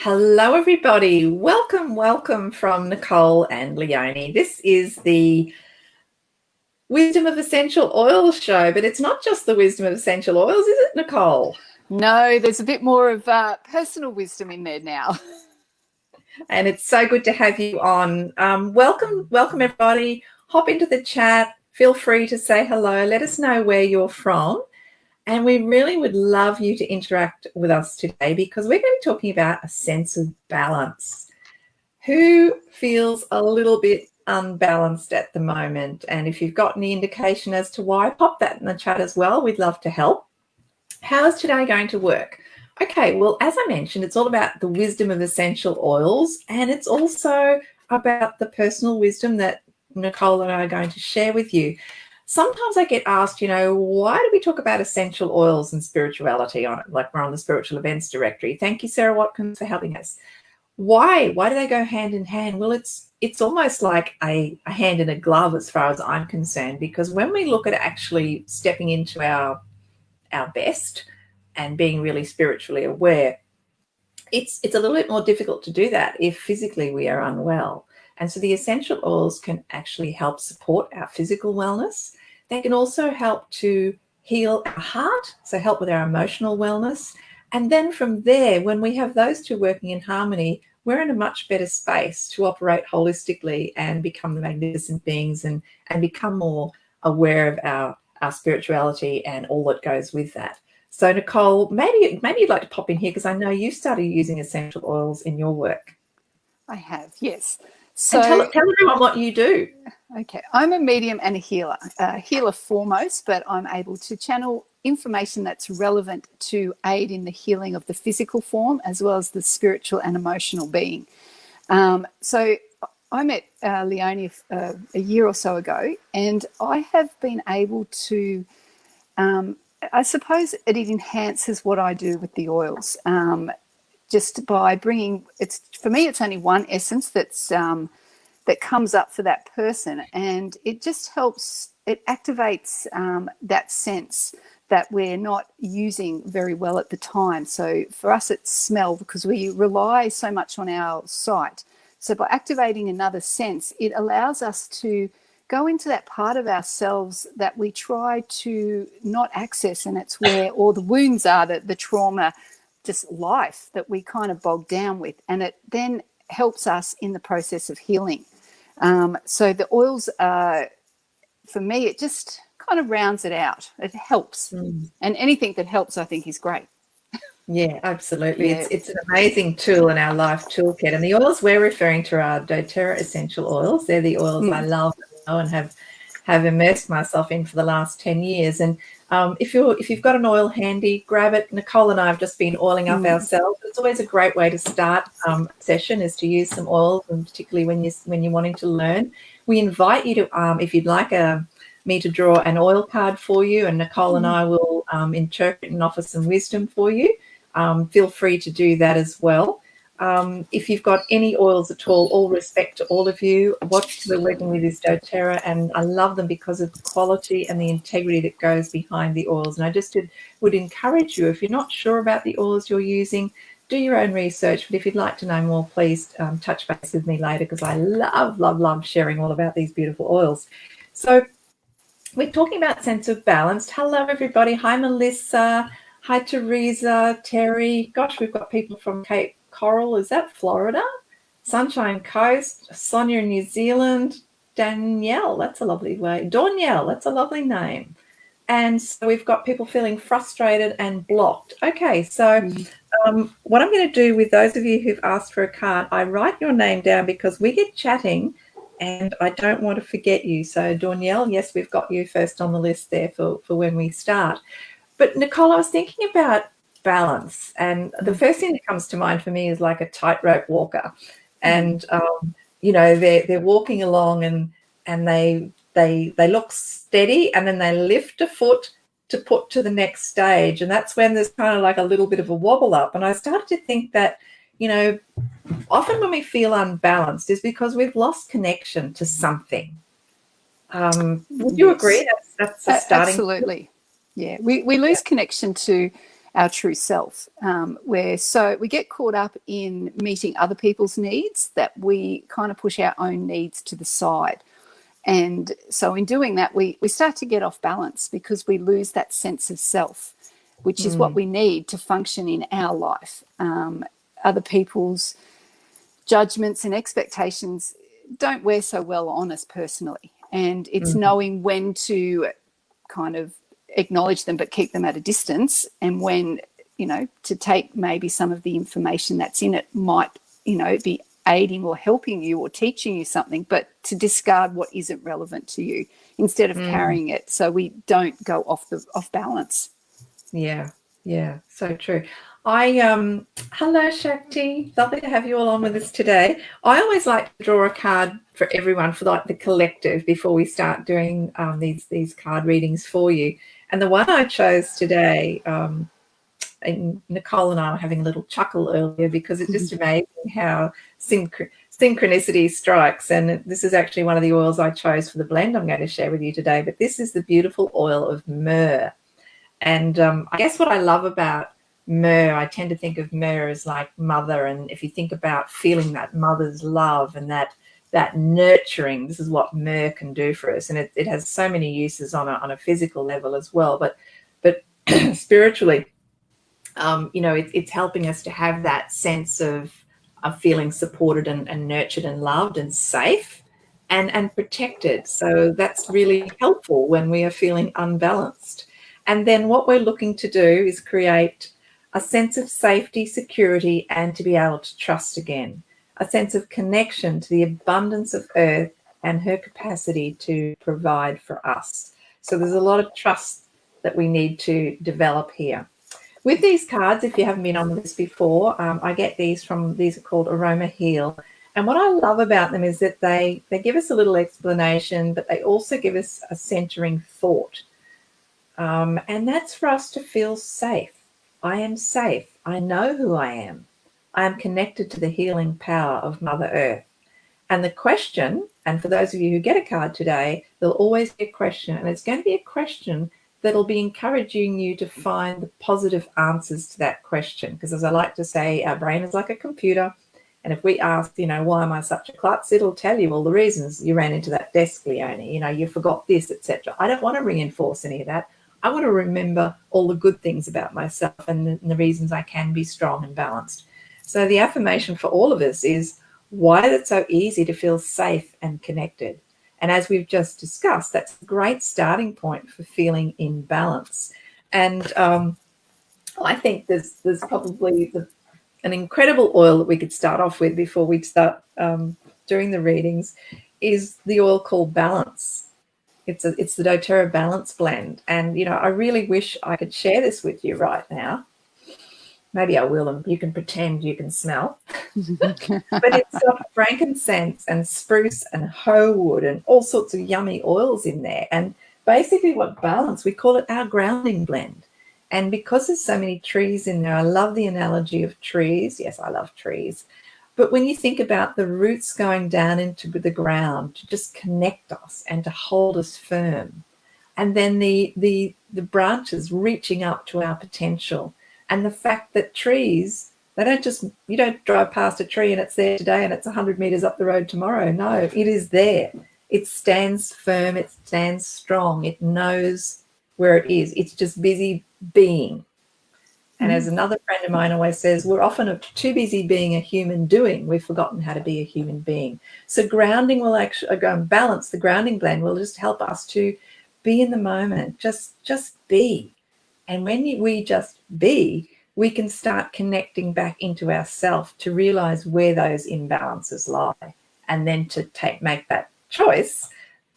Hello, everybody. Welcome from Nicole and Leonie. This is the Wisdom of Essential Oils show, but it's not just the Wisdom of Essential Oils, is it, Nicole? No, there's a bit more of personal wisdom in there now. And it's so good to have you on. Welcome, everybody. Hop into the chat. Feel free to say hello. Let us know where you're from. And we really would love you to interact with us today because we're going to be talking about a sense of balance. Who feels a little bit unbalanced at the moment? And if you've got any indication as to why, pop that in the chat as well. We'd love to help. How's today going to work? Okay, well, as I mentioned, it's all about the wisdom of essential oils, and it's also about the personal wisdom that Nicole and I are going to share with you. Sometimes I get asked, why do we talk about essential oils and spirituality on it? Like we're on the spiritual events directory. Thank you, Sarah Watkins, for helping us. Why? Why do they go hand in hand? Well, it's almost like a hand in a glove as far as I'm concerned, because when we look at actually stepping into our best and being really spiritually aware, it's a little bit more difficult to do that if physically we are unwell. And so the essential oils can actually help support our physical wellness. They can also help to heal our heart, so help with our emotional wellness. And then from there, when we have those two working in harmony, we're in a much better space to operate holistically and become the magnificent beings and become more aware of our spirituality and all that goes with that. So Nicole, maybe you'd like to pop in here because I know you started using essential oils in your work. I have, yes. So tell everyone what you do. Okay, I'm a medium and a healer foremost, but I'm able to channel information that's relevant to aid in the healing of the physical form as well as the spiritual and emotional being. So I met Leonie a year or so ago, and I have been able to, I suppose it enhances what I do with the oils. Just by bringing, for me, it's only one essence that comes up for that person, and it just helps. It activates that sense that we're not using very well at the time. So for us, it's smell, because we rely so much on our sight. So by activating another sense, it allows us to go into that part of ourselves that we try to not access, and it's where all the wounds are, the trauma, just life that we kind of bog down with, and it then helps us in the process of healing. So the oils, for me, it just kind of rounds it out. It helps, and anything that helps, I think, is great. Yeah, absolutely. Yeah. It's an amazing tool in our life toolkit, and the oils we're referring to are doTERRA essential oils. They're the oils I love and have immersed myself in for the last 10 years. And if you've got an oil handy, grab it. Nicole and I have just been oiling up ourselves. It's always a great way to start a session, is to use some oils, and particularly when you're wanting to learn. We invite you to, if you'd like me to draw an oil card for you, and Nicole and I will interpret and offer some wisdom for you. Feel free to do that as well. If you've got any oils at all respect to all of you. What we're working with is doTERRA, and I love them because of the quality and the integrity that goes behind the oils. And I just would encourage you, if you're not sure about the oils you're using, do your own research. But if you'd like to know more, please touch base with me later, because I love sharing all about these beautiful oils. So we're talking about sense of balance. Hello, everybody. Hi, Melissa. Hi, Teresa, Terry. Gosh, we've got people from Cape Coral. Is that Florida? Sunshine Coast. Sonia in New Zealand. Danielle, that's a lovely way. Danielle, that's a lovely name. And so we've got people feeling frustrated and blocked. Okay, so what I'm going to do with those of you who've asked for a card, I write your name down because we get chatting and I don't want to forget you. So Danielle, yes, we've got you first on the list there for when we start. But Nicole, I was thinking about balance, and the first thing that comes to mind for me is like a tightrope walker, and they're walking along and they look steady, and then they lift a foot to put to the next stage, and that's when there's kind of like a little bit of a wobble up. And I started to think that often when we feel unbalanced is because we've lost connection to something. Would you agree? That's a starting. Absolutely. Yeah, we lose connection to our true self. So we get caught up in meeting other people's needs that we kind of push our own needs to the side. And so in doing that, we start to get off balance because we lose that sense of self, which is what we need to function in our life. Other people's judgments and expectations don't wear so well on us personally. And it's knowing when to kind of acknowledge them but keep them at a distance, and when, to take maybe some of the information that's in it might, be aiding or helping you or teaching you something, but to discard what isn't relevant to you instead of carrying it, so we don't go off balance. Yeah, so true. Hello Shakti, lovely to have you all on with us today. I always like to draw a card for everyone, for like the collective, before we start doing these card readings for you. And the one I chose today, and Nicole and I were having a little chuckle earlier because it's just amazing how synchronicity strikes. And this is actually one of the oils I chose for the blend I'm going to share with you today. But this is the beautiful oil of myrrh. And I guess what I love about myrrh, I tend to think of myrrh as like mother. And if you think about feeling that mother's love and that nurturing, this is what myrrh can do for us. And it has so many uses on a physical level as well. But spiritually, it's helping us to have that sense of feeling supported and nurtured and loved and safe and protected. So that's really helpful when we are feeling unbalanced. And then what we're looking to do is create a sense of safety, security, and to be able to trust again, a sense of connection to the abundance of earth and her capacity to provide for us. So there's a lot of trust that we need to develop here. With these cards, if you haven't been on this before, I get these are called Aroma Heal. And what I love about them is that they give us a little explanation, but they also give us a centering thought. And that's for us to feel safe. I am safe. I know who I am. I am connected to the healing power of Mother Earth. And the question, and for those of you who get a card today, there'll always be a question, and it's going to be a question that'll be encouraging you to find the positive answers to that question. Because as I like to say, our brain is like a computer. And if we ask, why am I such a klutz, it'll tell you all the reasons you ran into that desk, Leonie. You forgot this, etc. I don't want to reinforce any of that. I want to remember all the good things about myself and the reasons I can be strong and balanced. So the affirmation for all of us is, why is it so easy to feel safe and connected? And as we've just discussed, that's a great starting point for feeling in balance. And I think there's probably an incredible oil that we could start off with before we start doing the readings, is the oil called Balance. It's the doTERRA Balance blend. And, I really wish I could share this with you right now. Maybe I will, and you can pretend you can smell. But it's got frankincense and spruce and hoe wood and all sorts of yummy oils in there. And basically what Balance, we call it our grounding blend. And because there's so many trees in there, I love the analogy of trees. Yes, I love trees. But when you think about the roots going down into the ground to just connect us and to hold us firm, and then the branches reaching up to our potential, and the fact that trees, you don't drive past a tree and it's there today and it's 100 meters up the road tomorrow. No, it is there. It stands firm. It stands strong. It knows where it is. It's just busy being. And as another friend of mine always says, we're often too busy being a human doing. We've forgotten how to be a human being. So grounding will actually balance. The grounding blend will just help us to be in the moment, just be. And when we just be, we can start connecting back into ourselves to realize where those imbalances lie, and then to make that choice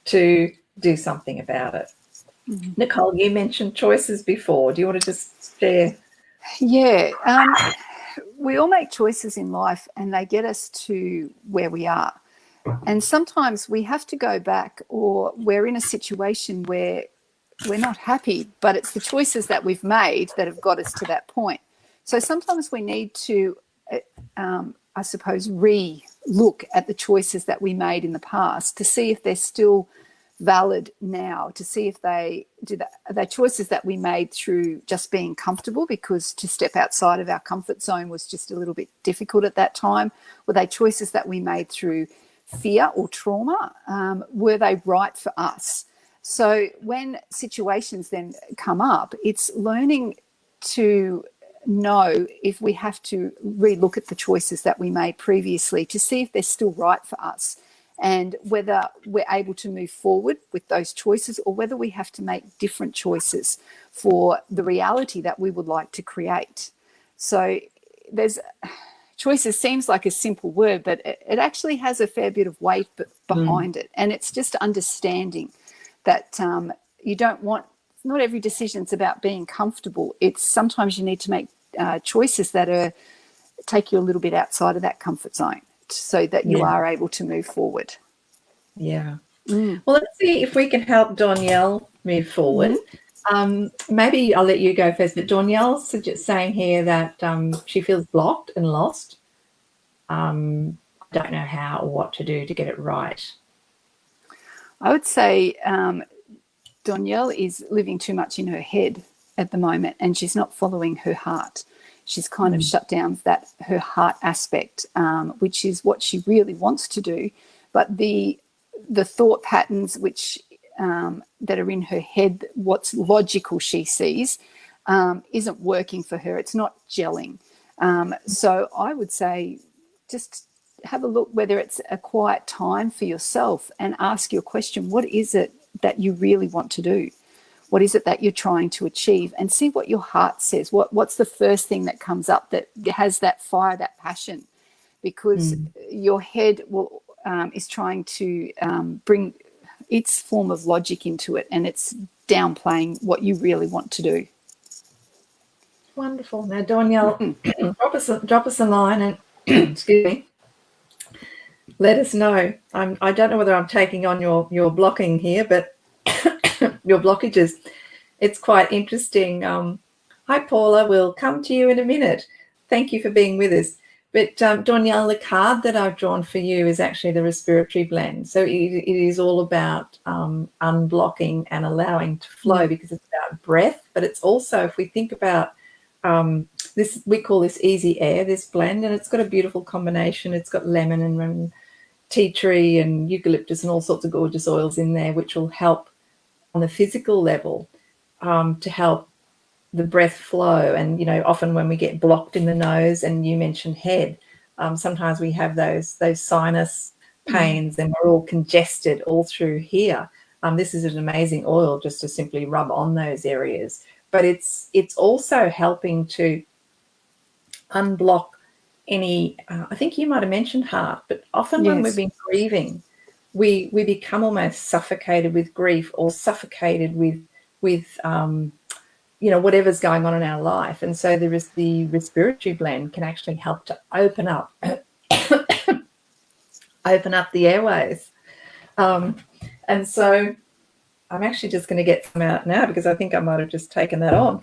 to do something about it. Mm-hmm. Nicole, you mentioned choices before. Do you want to just share? Yeah. We all make choices in life and they get us to where we are. And sometimes we have to go back, or we're in a situation where we're not happy, but it's the choices that we've made that have got us to that point. So sometimes we need to, I suppose, re-look at the choices that we made in the past to see if they're still valid now, to see if are they choices that we made through just being comfortable, because to step outside of our comfort zone was just a little bit difficult at that time? Were they choices that we made through fear or trauma? Were they right for us? So when situations then come up, it's learning to know if we have to relook at the choices that we made previously to see if they're still right for us, and whether we're able to move forward with those choices, or whether we have to make different choices for the reality that we would like to create. So there's choices seems like a simple word, but it actually has a fair bit of weight behind it. And it's just understanding that you don't want, not every decision's about being comfortable. It's sometimes you need to make choices that take you a little bit outside of that comfort zone, so that you are able to move forward. Yeah. Well, let's see if we can help Danielle move forward. Maybe I'll let you go first, but Danielle's saying here that she feels blocked and lost. Don't know how or what to do to get it right. I would say Danielle is living too much in her head at the moment, and she's not following her heart. She's kind of shut down her heart aspect, which is what she really wants to do. But the thought patterns which that are in her head, what's logical she sees, isn't working for her. It's not gelling. So I would say just have a look whether it's a quiet time for yourself, and ask your question, what is it that you really want to do? What is it that you're trying to achieve? And see what your heart says. What's the first thing that comes up that has that fire, that passion? Because your head is trying to bring its form of logic into it, and it's downplaying what you really want to do. Wonderful. Now, Danielle, drop us a line and excuse me, let us know. I don't know whether I'm taking on your blocking here, but your blockages. It's quite interesting. Hi, Paula. We'll come to you in a minute. Thank you for being with us. But Danielle, the card that I've drawn for you is actually the respiratory blend. So it is all about unblocking and allowing to flow, because it's about breath. But it's also, if we think about this, we call this easy air, this blend, and it's got a beautiful combination. It's got lemon and tea tree and eucalyptus and all sorts of gorgeous oils in there, which will help on the physical level to help the breath flow. And, you know, often when we get blocked in the nose, and you mentioned head, sometimes we have those sinus pains and we're all congested all through here. This is an amazing oil just to simply rub on those areas. But it's also helping to unblock any, I think you might have mentioned heart, but often when we've been grieving, we become almost suffocated with grief, or suffocated with you know, whatever's going on in our life. And so there is the respiratory blend can actually help to open up open up the airways. And so I'm actually just going to get some out now, because I think I might have just taken that on.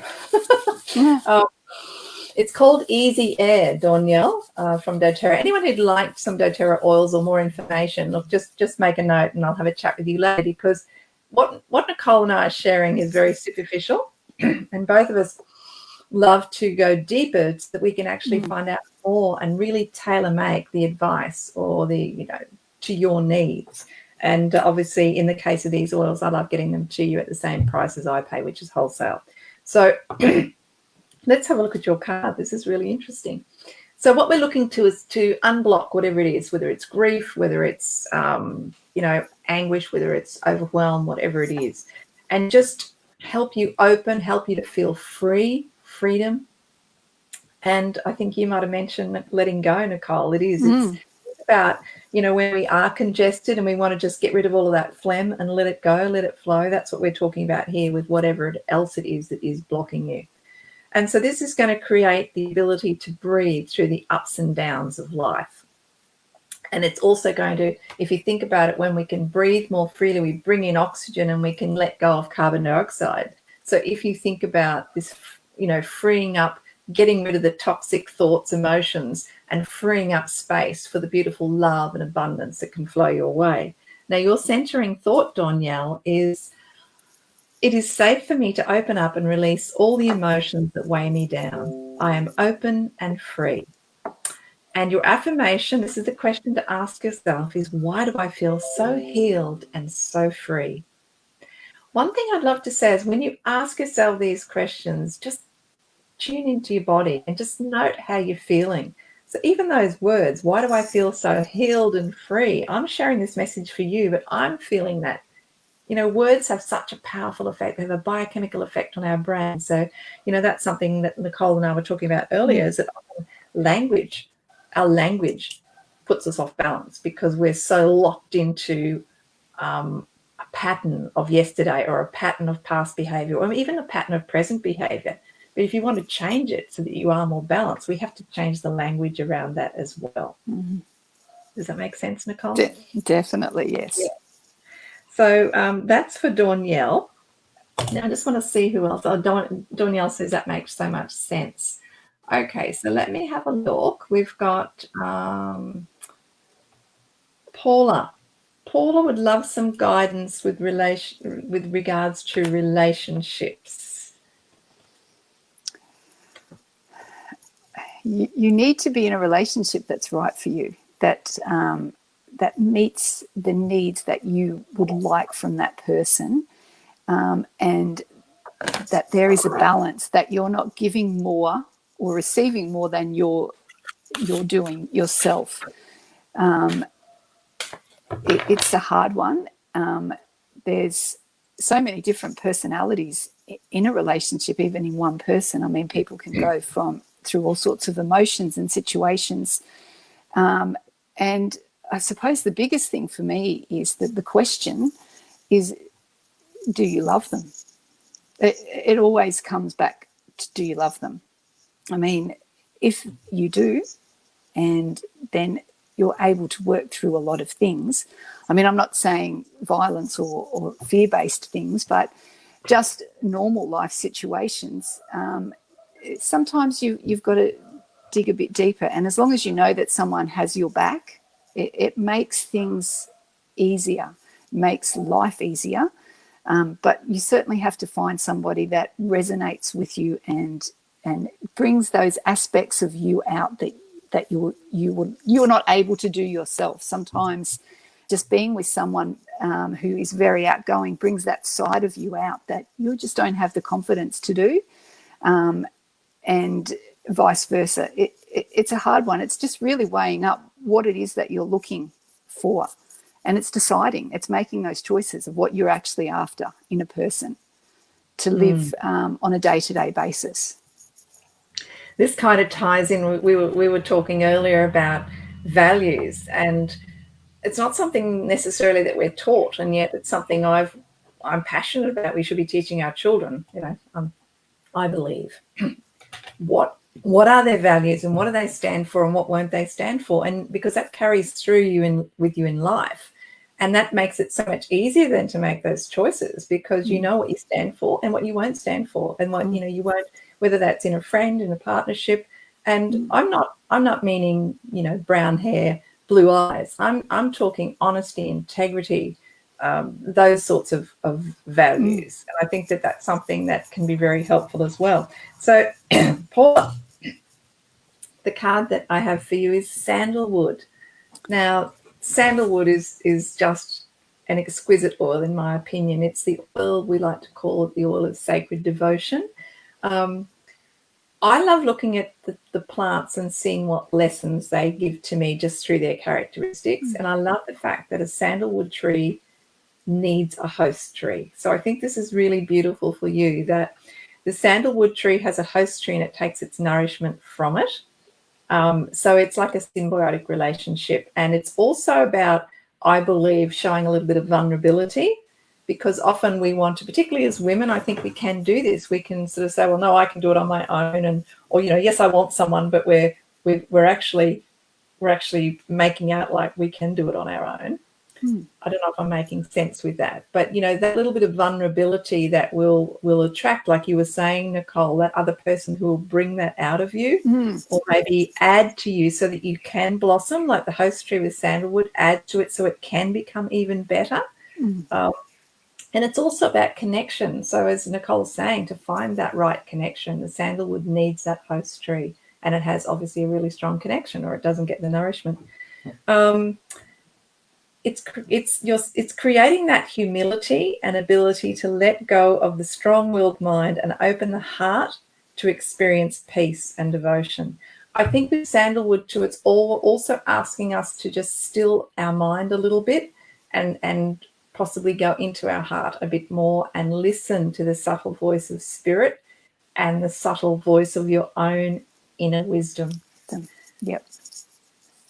It's called Easy Air, Danielle, from doTERRA. Anyone who'd like some doTERRA oils or more information, look, just make a note and I'll have a chat with you later, because what Nicole and I are sharing is very superficial, and both of us love to go deeper so that we can actually find out more and really tailor-make the advice, or the, you know, to your needs. And obviously, in the case of these oils, I love getting them to you at the same price as I pay, which is wholesale. So let's have a look at your card. This is really interesting. So what we're looking to is to unblock whatever it is, whether it's grief, whether it's, you know, anguish, whether it's overwhelm, whatever it is, and just help you open, help you to feel freedom. And I think you might have mentioned letting go, Nicole. It is. It's about, you know, when we are congested and we want to just get rid of all of that phlegm and let it go, let it flow. That's what we're talking about here with whatever else it is that is blocking you. And so this is going to create the ability to breathe through the ups and downs of life. And it's also going to, if you think about it, when we can breathe more freely, we bring in oxygen and we can let go of carbon dioxide. So if you think about this, you know, freeing up, getting rid of the toxic thoughts, emotions, and freeing up space for the beautiful love and abundance that can flow your way. Now, your centering thought, Danielle, is it is safe for me to open up and release all the emotions that weigh me down. I am open and free. And your affirmation, this is the question to ask yourself, is why do I feel so healed and so free? One thing I'd love to say is when you ask yourself these questions, just tune into your body and just note how you're feeling. So even those words, why do I feel so healed and free? I'm sharing this message for you, but I'm feeling that. You know, words have such a powerful effect. They have a biochemical effect on our brain. So, you know, that's something that Nicole and I were talking about earlier, is that language, our language puts us off balance because we're so locked into a pattern of yesterday or a pattern of past behavior or even a pattern of present behavior. But if you want to change it so that you are more balanced, we have to change the language around that as well. Mm-hmm. Does that make sense, Nicole? Definitely, yes. Yeah. So that's for Danielle. Now I just want to see who else. Oh, Danielle says that makes so much sense. Okay, so let me have a look. We've got Paula. Paula would love some guidance with regards to relationships. You need to be in a relationship that's right for you, that meets the needs that you would like from that person, and that there is a balance, that you're not giving more or receiving more than you're doing yourself. It's a hard one. There's so many different personalities in a relationship, even in one person. I mean, people can go through all sorts of emotions and situations. And I suppose the biggest thing for me is that the question is, do you love them? It always comes back to, do you love them? I mean, if you do, and then you're able to work through a lot of things. I mean, I'm not saying violence or fear-based things, but just normal life situations. Sometimes you've got to dig a bit deeper. And as long as you know that someone has your back, it makes things easier, makes life easier. But you certainly have to find somebody that resonates with you and brings those aspects of you out that you're not able to do yourself. Sometimes just being with someone who is very outgoing brings that side of you out that you just don't have the confidence to do, and vice versa. It's a hard one. It's just really weighing up what it is that you're looking for, and it's deciding. It's making those choices of what you're actually after in a person to live on a day-to-day basis. This kind of ties in. We were talking earlier about values, and it's not something necessarily that we're taught, and yet it's something I'm passionate about. We should be teaching our children. You know, I believe what are their values and what do they stand for and what won't they stand for, and because that carries through with you in life, and that makes it so much easier then to make those choices because you know what you stand for and what you won't stand for, and what you won't. Whether that's in a friend, in a partnership, and I'm not meaning brown hair, blue eyes. I'm talking honesty, integrity, those sorts of values. And I think that that's something that can be very helpful as well. So, Paula, the card that I have for you is sandalwood. Now, sandalwood is just an exquisite oil, in my opinion. It's the oil, we like to call it the oil of sacred devotion. I love looking at the plants and seeing what lessons they give to me just through their characteristics. And I love the fact that a sandalwood tree needs a host tree. So I think this is really beautiful for you, that the sandalwood tree has a host tree and it takes its nourishment from it. So it's like a symbiotic relationship. And it's also about, I believe, showing a little bit of vulnerability. Because often we want to, particularly as women, I think we can do this. We can sort of say, well, no, I can do it on my own, or yes, I want someone, but we're actually making out like we can do it on our own. I don't know if I'm making sense with that, but that little bit of vulnerability that will attract, like you were saying, Nicole, that other person who will bring that out of you, or maybe add to you so that you can blossom, like the host tree with sandalwood, add to it so it can become even better. And it's also about connection. So as Nicole's saying, to find that right connection, the sandalwood needs that host tree, and it has obviously a really strong connection, or it doesn't get the nourishment. It's creating that humility and ability to let go of the strong-willed mind and open the heart to experience peace and devotion. I think with sandalwood too, it's also asking us to just still our mind a little bit and possibly go into our heart a bit more and listen to the subtle voice of spirit and the subtle voice of your own inner wisdom. Yep.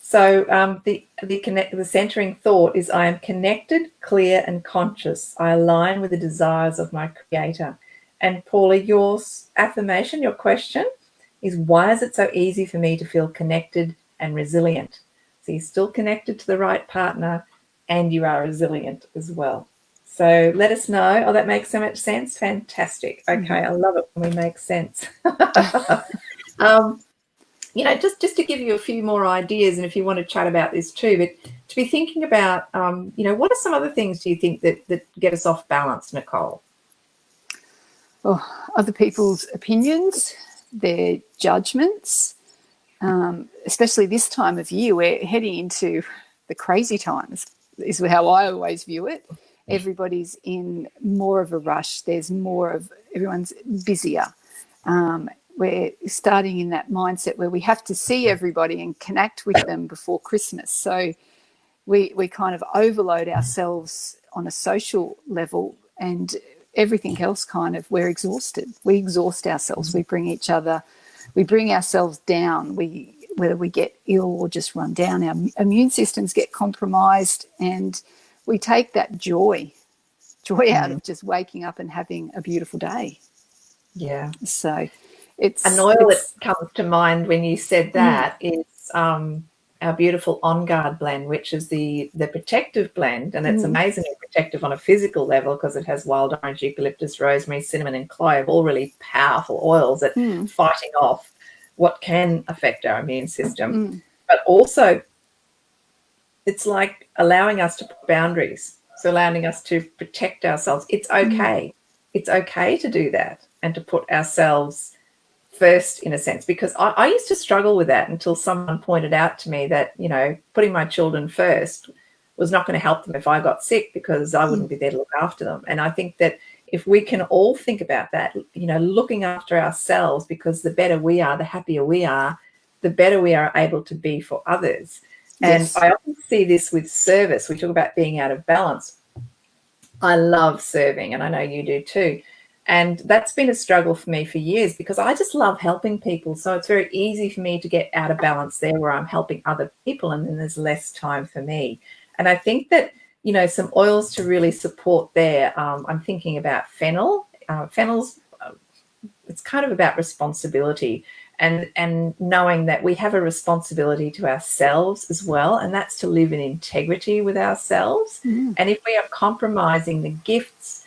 So the centering thought is, I am connected, clear, and conscious. I align with the desires of my Creator. And Paula, your affirmation, your question is, why is it so easy for me to feel connected and resilient? So you're still connected to the right partner, and you are resilient as well. So let us know. Oh, that makes so much sense. Fantastic. Okay, I love it when we make sense. Just to give you a few more ideas, and if you want to chat about this too, but to be thinking about, what are some other things do you think that get us off balance, Nicole? Other people's opinions, their judgments, especially this time of year. We're heading into the crazy times, is how I always view it. Everybody's in more of a rush. Everyone's busier. We're starting in that mindset where we have to see everybody and connect with them before Christmas. So we kind of overload ourselves on a social level, and everything else we're exhausted. We exhaust ourselves. We bring ourselves down. Whether we get ill or just run down, our immune systems get compromised, and we take that joy out of just waking up and having a beautiful day. Yeah. So an oil that comes to mind when you said that is our beautiful On Guard blend, which is the protective blend, and it's amazingly protective on a physical level because it has wild orange, eucalyptus, rosemary, cinnamon, and clove, all really powerful oils that fighting off what can affect our immune system. But also, it's like allowing us to put boundaries, so allowing us to protect ourselves. It's okay. It's okay to do that and to put ourselves first, in a sense, because I used to struggle with that until someone pointed out to me that, putting my children first was not going to help them if I got sick, because I wouldn't be there to look after them. And I think that if we can all think about that, looking after ourselves, because the better we are, the happier we are, the better we are able to be for others. Yes. And I often see this with service. We talk about being out of balance. I love serving, and I know you do too. And that's been a struggle for me for years, because I just love helping people. So it's very easy for me to get out of balance there, where I'm helping other people and then there's less time for me. And I think that, some oils to really support there. I'm thinking about fennel. Fennel's, it's kind of about responsibility and knowing that we have a responsibility to ourselves as well. And that's to live in integrity with ourselves. And if we are compromising the gifts,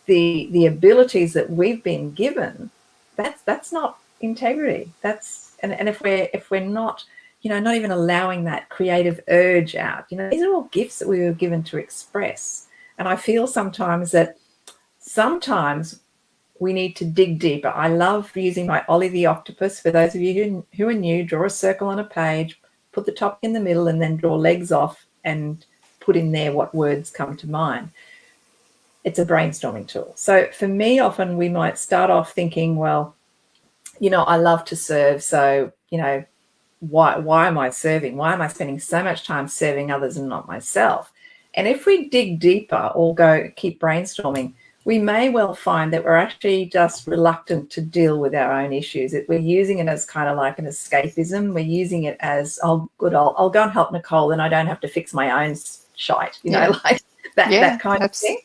the abilities that we've been given, that's not integrity. And if we're not, not even allowing that creative urge out, these are all gifts that we were given to express. And I feel sometimes we need to dig deeper. I love using my Ollie the Octopus. For those of you who are new, draw a circle on a page, put the top in the middle, and then draw legs off and put in there what words come to mind. It's a brainstorming tool. So for me, often we might start off thinking, well, I love to serve. So, why am I serving? Why am I spending so much time serving others and not myself? And if we dig deeper or keep brainstorming, we may well find that we're actually just reluctant to deal with our own issues. We're using it as kind of like an escapism. We're using it as, oh, good, I'll go and help Nicole, and I don't have to fix my own shite, like that kind of thing.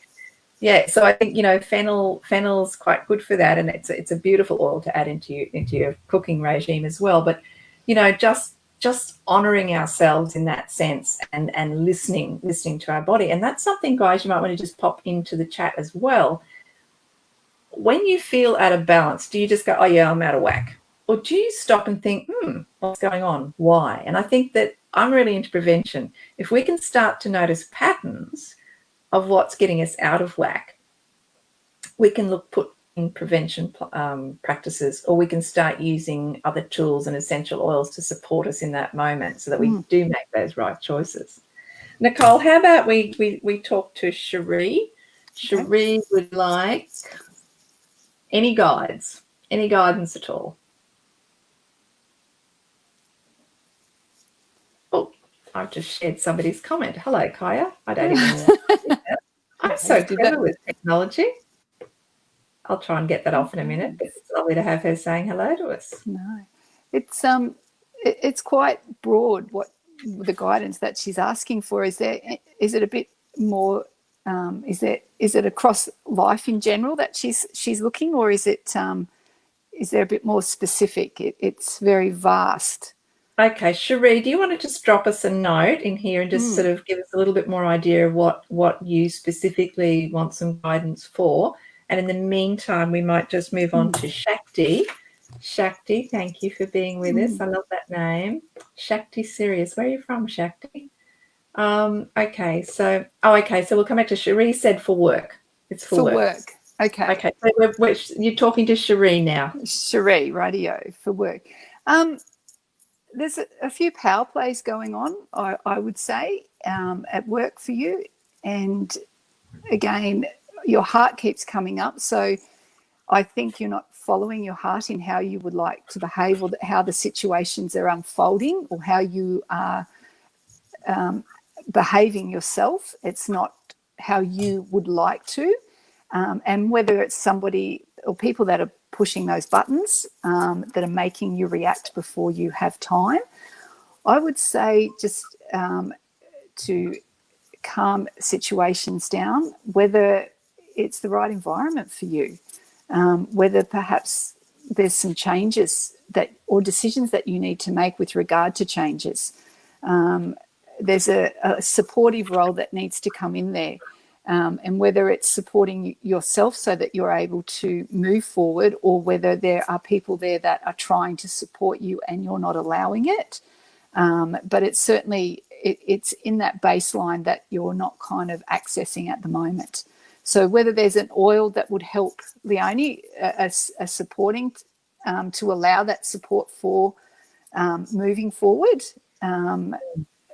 Yeah, so I think fennel's quite good for that, and it's a beautiful oil to add into your cooking regime as well. But just just honoring ourselves in that sense and listening to our body. And that's something, guys, you might want to just pop into the chat as well. When you feel out of balance, do you just go, oh yeah, I'm out of whack? Or do you stop and think, what's going on? Why? And I think that I'm really into prevention. If we can start to notice patterns of what's getting us out of whack, we can put in prevention practices, or we can start using other tools and essential oils to support us in that moment so that we do make those right choices. Nicole, how about we talk to Cherie? Cherie would like any guidance at all. Oh, I've just shared somebody's comment. Hello, Kaya. I don't even know. I'm so clever with technology. I'll try and get that off in a minute. But it's lovely to have her saying hello to us. No, it's quite broad what the guidance that she's asking for. Is it a bit more? Is it across life in general that she's looking, or is there a bit more specific? It's very vast. Okay, Cherie, do you want to just drop us a note in here and just sort of give us a little bit more idea of what you specifically want some guidance for? And in the meantime, we might just move on to Shakti. Shakti, thank you for being with us. I love that name. Shakti Sirius. Where are you from, Shakti? Okay, so we'll come back to Cherie. Said for work. It's for work. Okay. Okay, so you're talking to Cherie now. Cherie, radio for work. There's a few power plays going on, I would say, at work for you. And again, your heart keeps coming up. So I think you're not following your heart in how you would like to behave, or how the situations are unfolding, or how you are behaving yourself. It's not how you would like to. And whether it's somebody or people that are pushing those buttons that are making you react before you have time, I would say just to calm situations down, whether it's the right environment for you, whether perhaps there's some changes or decisions that you need to make with regard to changes. There's a supportive role that needs to come in there. And whether it's supporting yourself so that you're able to move forward, or whether there are people there that are trying to support you and you're not allowing it. But it's certainly, it's in that baseline that you're not kind of accessing at the moment. So whether there's an oil that would help Leonie, a supporting to allow that support for moving forward,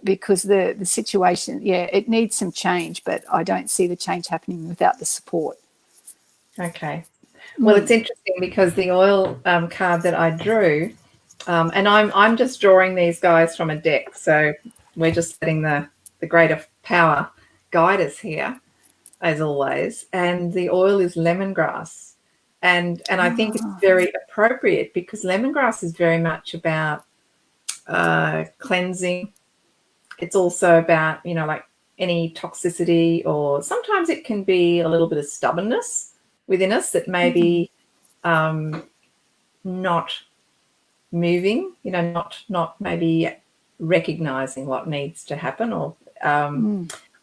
because the situation, it needs some change, but I don't see the change happening without the support. Okay. Well, it's interesting because the oil card that I drew, and I'm just drawing these guys from a deck, so we're just letting the greater power guide us here, as always. And the oil is lemongrass, and I think it's very appropriate because lemongrass is very much about cleansing. It's also about, like any toxicity, or sometimes it can be a little bit of stubbornness within us that may be not moving, not maybe recognizing what needs to happen. Or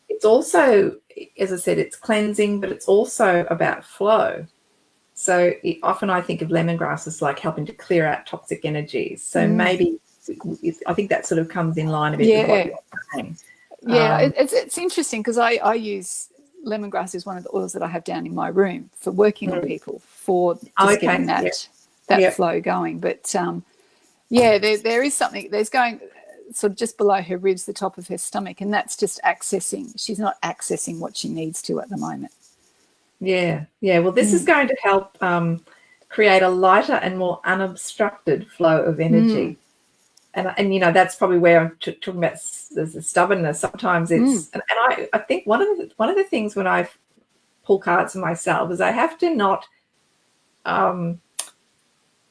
it's also, as I said, it's cleansing, but it's also about flow. So often I think of lemongrass as like helping to clear out toxic energies. So maybe I think that sort of comes in line a bit with what you're saying. Yeah, it's interesting because I use lemongrass as one of the oils that I have down in my room for working on people, for just getting that flow going. But there is something, there's going sort of just below her ribs, the top of her stomach, and that's just accessing. She's not accessing what she needs to at the moment. Yeah. Well, this is going to help create a lighter and more unobstructed flow of energy. And that's probably where I'm talking about the stubbornness. Sometimes it's and I think one of the things when I pull cards for myself is I have to not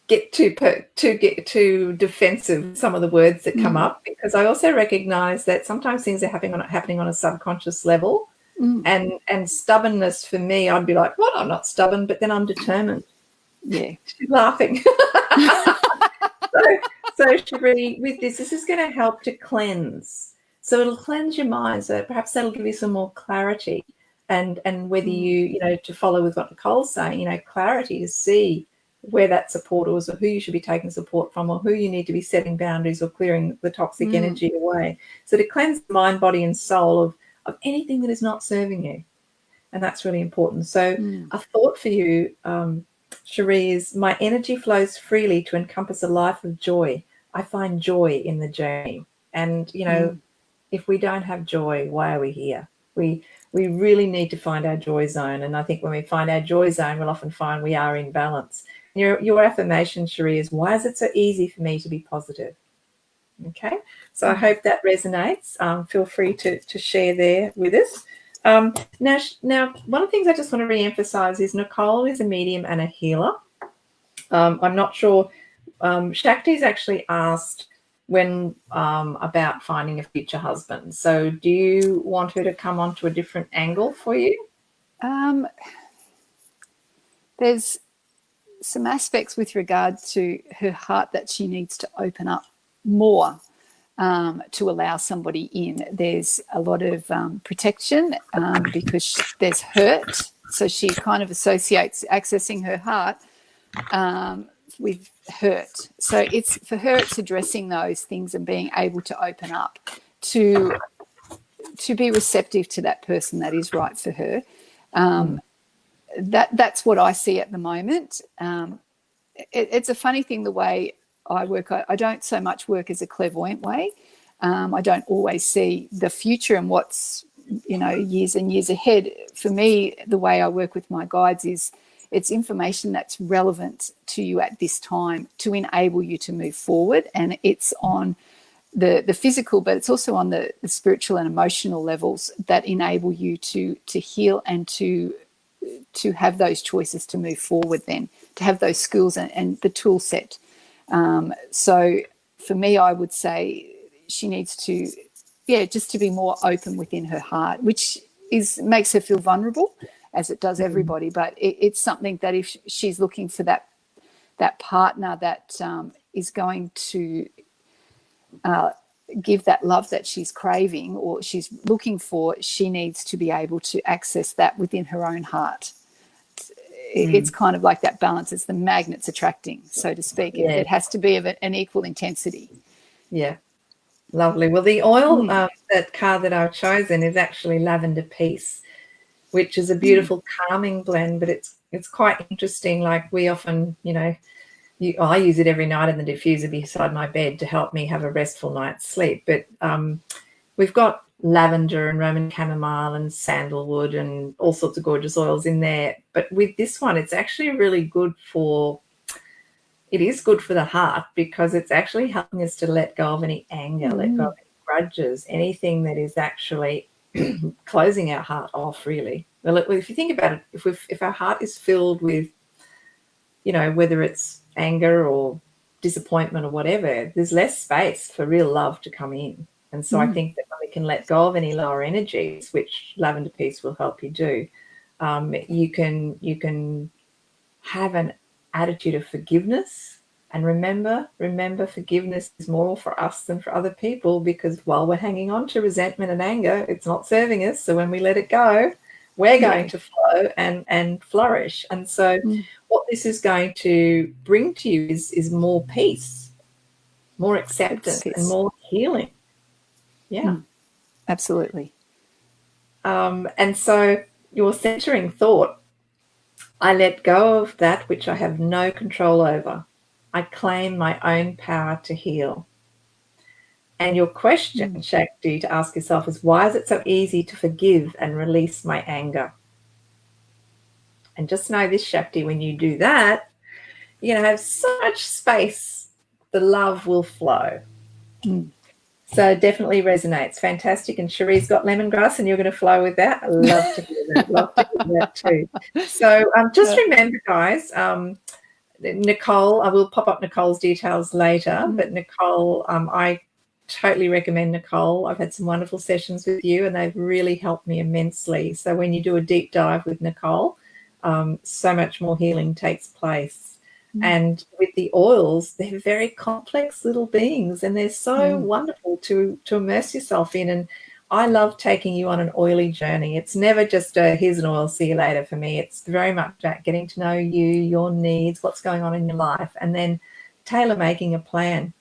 get too defensive with some of the words that come up, because I also recognize that sometimes things are happening on a subconscious level. And stubbornness for me, I'd be like, what? I'm not stubborn, but then I'm determined. Yeah. She's laughing. So Cherie, with this is going to help to cleanse. So it'll cleanse your mind. So perhaps that'll give you some more clarity. And whether you know, to follow with what Nicole's saying, you know, clarity to see where that support is, or who you should be taking support from, or who you need to be setting boundaries or clearing the toxic energy away. So to cleanse the mind, body, and soul of anything that is not serving you. And that's really important. So a thought for you, Cherie, is my energy flows freely to encompass a life of joy. I find joy in the journey. And, you know, if we don't have joy, why are we here? We really need to find our joy zone. And I think when we find our joy zone, we'll often find we are in balance. Your affirmation, Cherie, is why is it so easy for me to be positive? Okay, so I hope that resonates. Feel free to share there with us. Now, one of the things I just want to re-emphasize is Nicole is a medium and a healer. I'm not sure. Shakti's actually asked when about finding a future husband. So do you want her to come onto a different angle for you? There's some aspects with regard to her heart that she needs to open up more to allow somebody in. There's a lot of protection because there's hurt. So she kind of associates accessing her heart with hurt. So it's for her, it's addressing those things and being able to open up to be receptive to that person that is right for her. That's what I see at the moment. It's a funny thing the way I work. I don't so much work as a clairvoyant way. I don't always see the future and what's, you know, years and years ahead. For me, the way I work with my guides is it's information that's relevant to you at this time to enable you to move forward. And it's on the physical, but it's also on the spiritual and emotional levels that enable you to heal and to have those choices to move forward, then to have those skills and the tool set. So for me, I would say she needs to, just to be more open within her heart, which makes her feel vulnerable, as it does everybody. But it's something that if she's looking for that partner that is going to give that love that she's craving or she's looking for, she needs to be able to access that within her own heart. It's kind of like that balance. It's the magnets attracting, so to speak. Yeah. It has to be of an equal intensity. Yeah, lovely. Well, the oil, that card that I've chosen is actually Lavender Peace, which is a beautiful calming blend, but it's quite interesting. Like we often, you know, I use it every night in the diffuser beside my bed to help me have a restful night's sleep. But we've got lavender and Roman chamomile and sandalwood and all sorts of gorgeous oils in there. But with this one, it's actually really good for the heart, because it's actually helping us to let go of any anger, let go of any grudges, anything that is actually closing our heart off, really. Well, if you think about it, if our heart is filled with, you know, whether it's anger or disappointment or whatever, there's less space for real love to come in. And so I think that when we can let go of any lower energies, which Lavender Peace will help you do, you can have an attitude of forgiveness. And remember, forgiveness is more for us than for other people, because while we're hanging on to resentment and anger, it's not serving us. So when we let it go, we're going to flow and flourish. And so what this is going to bring to you is more peace, more acceptance, and more healing. Yeah. Absolutely. And so your centering thought, I let go of that which I have no control over. I claim my own power to heal. And your question, Shakti, to ask yourself is, why is it so easy to forgive and release my anger? And just know this, Shakti, when you do that, you're going to have so much space, the love will flow. So definitely resonates. Fantastic. And Cherie's got lemongrass and you're going to flow with that. I love to hear that. Love to hear that too. So just remember, guys, Nicole, I will pop up Nicole's details later, but Nicole, I totally recommend Nicole. I've had some wonderful sessions with you and they've really helped me immensely. So when you do a deep dive with Nicole, so much more healing takes place. And with the oils, they're very complex little beings, and they're so wonderful to immerse yourself in. And I love taking you on an oily journey. It's never just a here's an oil, see you later for me. It's very much about getting to know you, your needs, what's going on in your life, and then tailor making a plan,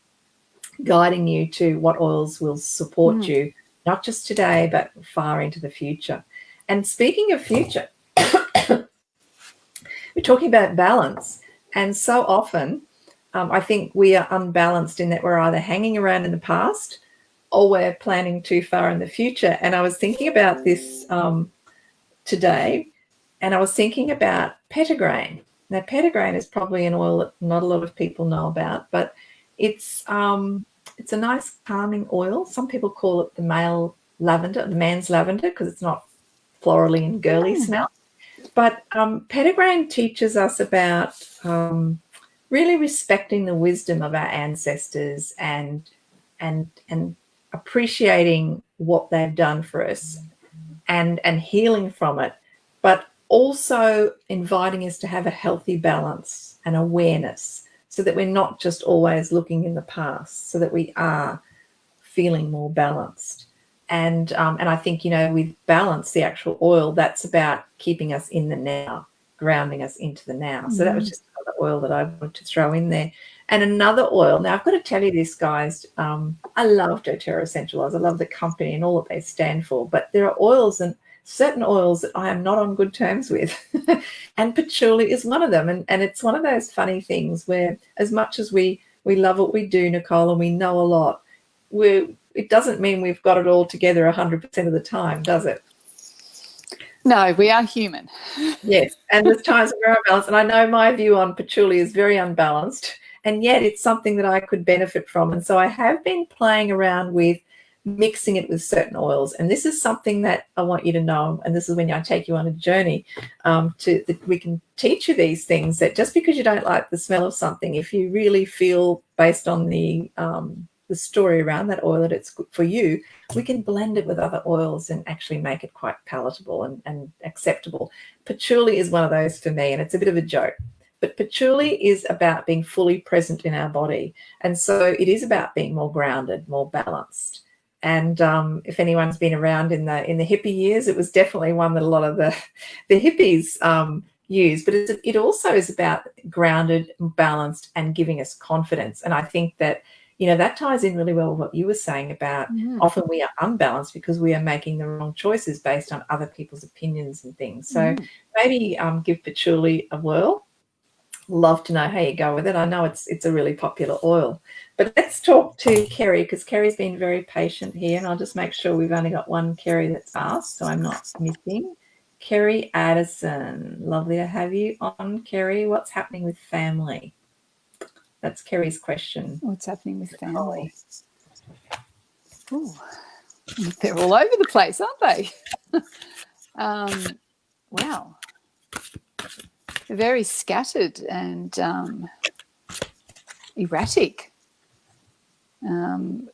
guiding you to what oils will support you, not just today, but far into the future. And speaking of future, we're talking about balance. And so often, I think we are unbalanced in that we're either hanging around in the past or we're planning too far in the future. And I was thinking about this today, and I was thinking about petitgrain. Now, petitgrain is probably an oil that not a lot of people know about, but it's a nice calming oil. Some people call it the male lavender, the man's lavender, because it's not florally and girly smell. But petitgrain teaches us about really respecting the wisdom of our ancestors and appreciating what they've done for us and healing from it, but also inviting us to have a healthy balance and awareness so that we're not just always looking in the past, so that we are feeling more balanced. And I think, with balance, the actual oil, that's about keeping us in the now, grounding us into the now. So that was just another oil that I wanted to throw in there. And another oil. Now, I've got to tell you this, guys. I love doTERRA essential oils. I love the company and all that they stand for. But there are oils and certain oils that I am not on good terms with. And patchouli is one of them. And it's one of those funny things where as much as we love what we do, Nicole, and we know a lot, it doesn't mean we've got it all together 100% of the time, does it? No, we are human. Yes, and there's times we're unbalanced. And I know my view on patchouli is very unbalanced, and yet it's something that I could benefit from. And so I have been playing around with mixing it with certain oils. And this is something that I want you to know, and this is when I take you on a journey that we can teach you these things, that just because you don't like the smell of something, if you really feel based on the story around that oil that it's good for you, we can blend it with other oils and actually make it quite palatable and acceptable. Patchouli is one of those for me, and it's a bit of a joke. But patchouli is about being fully present in our body. And so it is about being more grounded, more balanced. And if anyone's been around in the hippie years, it was definitely one that a lot of the hippies used. But it also is about grounded, balanced, and giving us confidence. And I think that that ties in really well with what you were saying about often we are unbalanced because we are making the wrong choices based on other people's opinions and things. So maybe give patchouli a whirl. Love to know how you go with it. I know it's a really popular oil. But let's talk to Kerry, because Kerry's been very patient here, and I'll just make sure we've only got one Kerry that's asked, so I'm not missing. Kerry Addison, lovely to have you on, Kerry. What's happening with family? That's Kerry's question. What's happening with family? Ooh, they're all over the place, aren't they? Wow. They're very scattered and erratic. And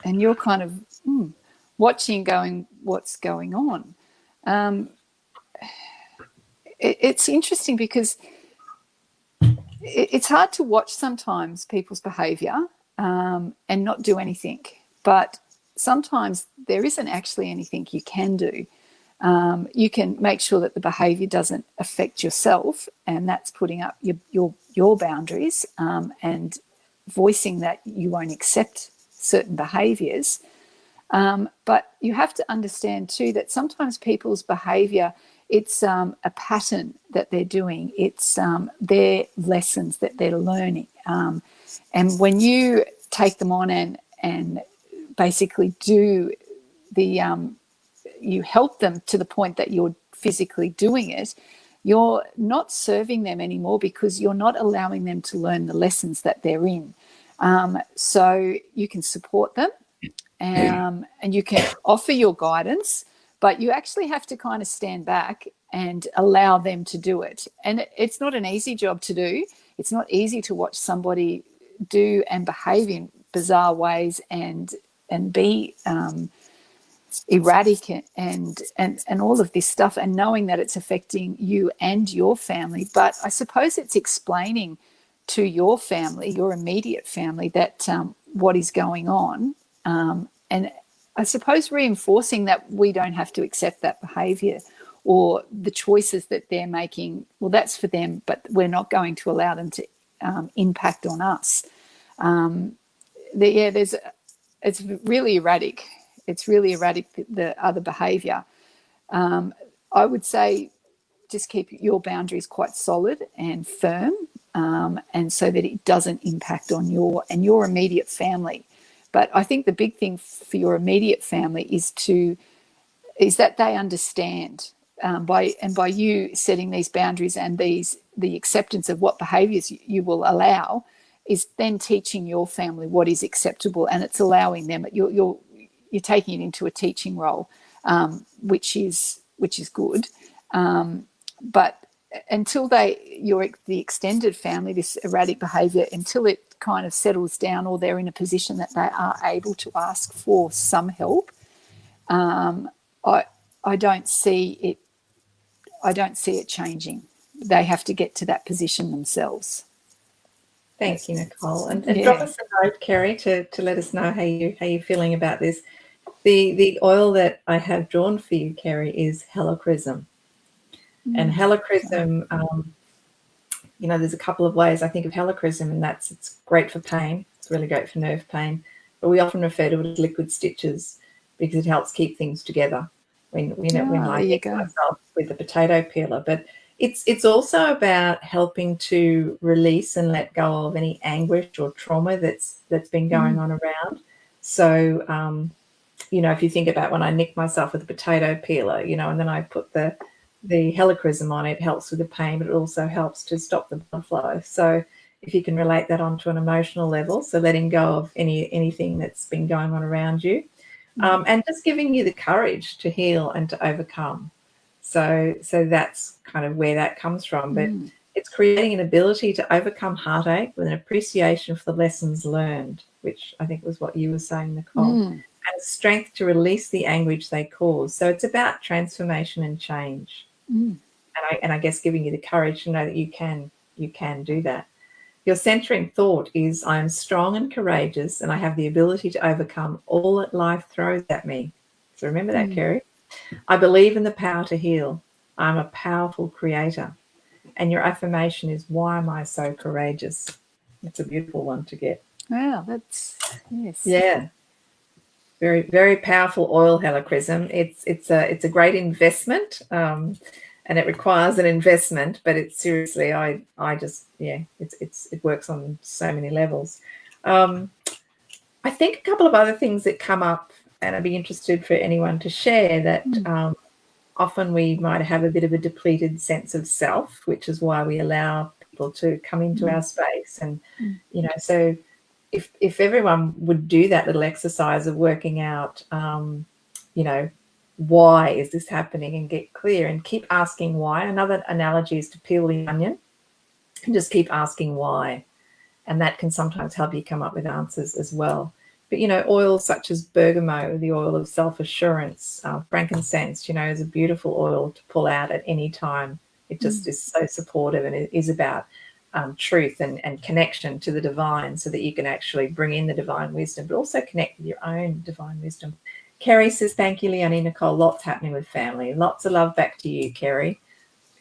you're kind of watching, going, what's going on? It's interesting because it's hard to watch sometimes people's behaviour and not do anything. But sometimes there isn't actually anything you can do. You can make sure that the behaviour doesn't affect yourself, and that's putting up your boundaries and voicing that you won't accept certain behaviours. But you have to understand too that sometimes people's behaviour, it's a pattern that they're doing. It's their lessons that they're learning. And when you take them on and basically do you help them to the point that you're physically doing it, you're not serving them anymore because you're not allowing them to learn the lessons that they're in. So you can support them and you can offer your guidance, but you actually have to kind of stand back and allow them to do it. And it's not an easy job to do. It's not easy to watch somebody do and behave in bizarre ways and be erratic and all of this stuff, and knowing that it's affecting you and your family. But I suppose it's explaining to your family, your immediate family, that what is going on, and I suppose reinforcing that we don't have to accept that behaviour or the choices that they're making. Well, that's for them, but we're not going to allow them to impact on us. It's really erratic. It's really erratic, the other behaviour. I would say just keep your boundaries quite solid and firm, and so that it doesn't impact on your immediate family. But I think the big thing for your immediate family is that they understand, by you setting these boundaries and the acceptance of what behaviours you will allow, is then teaching your family what is acceptable, and it's allowing them. You're taking it into a teaching role, which is good. But until the extended family, this erratic behaviour, until it kind of settles down, or they're in a position that they are able to ask for some help, I don't see it. I don't see it changing. They have to get to that position themselves. Thank you, Nicole. And drop us a note, Kerry, to let us know how you're feeling about this. The oil that I have drawn for you, Kerry, is helichrysum. And helichrysum, there's a couple of ways I think of helichrysum, and it's great for pain. It's really great for nerve pain. But we often refer to it as liquid stitches because it helps keep things together when I nick myself with a potato peeler. But it's also about helping to release and let go of any anguish or trauma that's been going on around. So, if you think about when I nick myself with a potato peeler, and then I put the helichrysum on, it helps with the pain, but it also helps to stop the blood flow. So if you can relate that onto an emotional level, so letting go of anything that's been going on around you, and just giving you the courage to heal and to overcome. So that's kind of where that comes from. But it's creating an ability to overcome heartache with an appreciation for the lessons learned, which I think was what you were saying, Nicole, and strength to release the anguish they cause. So it's about transformation and change. And I guess giving you the courage to know that you can do that. Your centering thought is, I am strong and courageous, and I have the ability to overcome all that life throws at me. So remember that, Kerry. I believe in the power to heal. I'm a powerful creator. And your affirmation is, why am I so courageous? It's a beautiful one to get. Wow, that's, yes. Yeah. Very, very powerful oil, helichrysum. It's a great investment, and it requires an investment, but it's seriously, it works on so many levels. I think a couple of other things that come up, and I'd be interested for anyone to share, that often we might have a bit of a depleted sense of self, which is why we allow people to come into our space. And, so if everyone would do that little exercise of working out, why is this happening, and get clear and keep asking why. Another analogy is to peel the onion and just keep asking why. And that can sometimes help you come up with answers as well. But, oils such as bergamot, the oil of self-assurance, frankincense, is a beautiful oil to pull out at any time. It just is so supportive, and it is about truth and connection to the divine, so that you can actually bring in the divine wisdom, but also connect with your own divine wisdom. Kerry says, thank you, Leonie. Nicole, lots happening with family. Lots of love back to you, Kerry.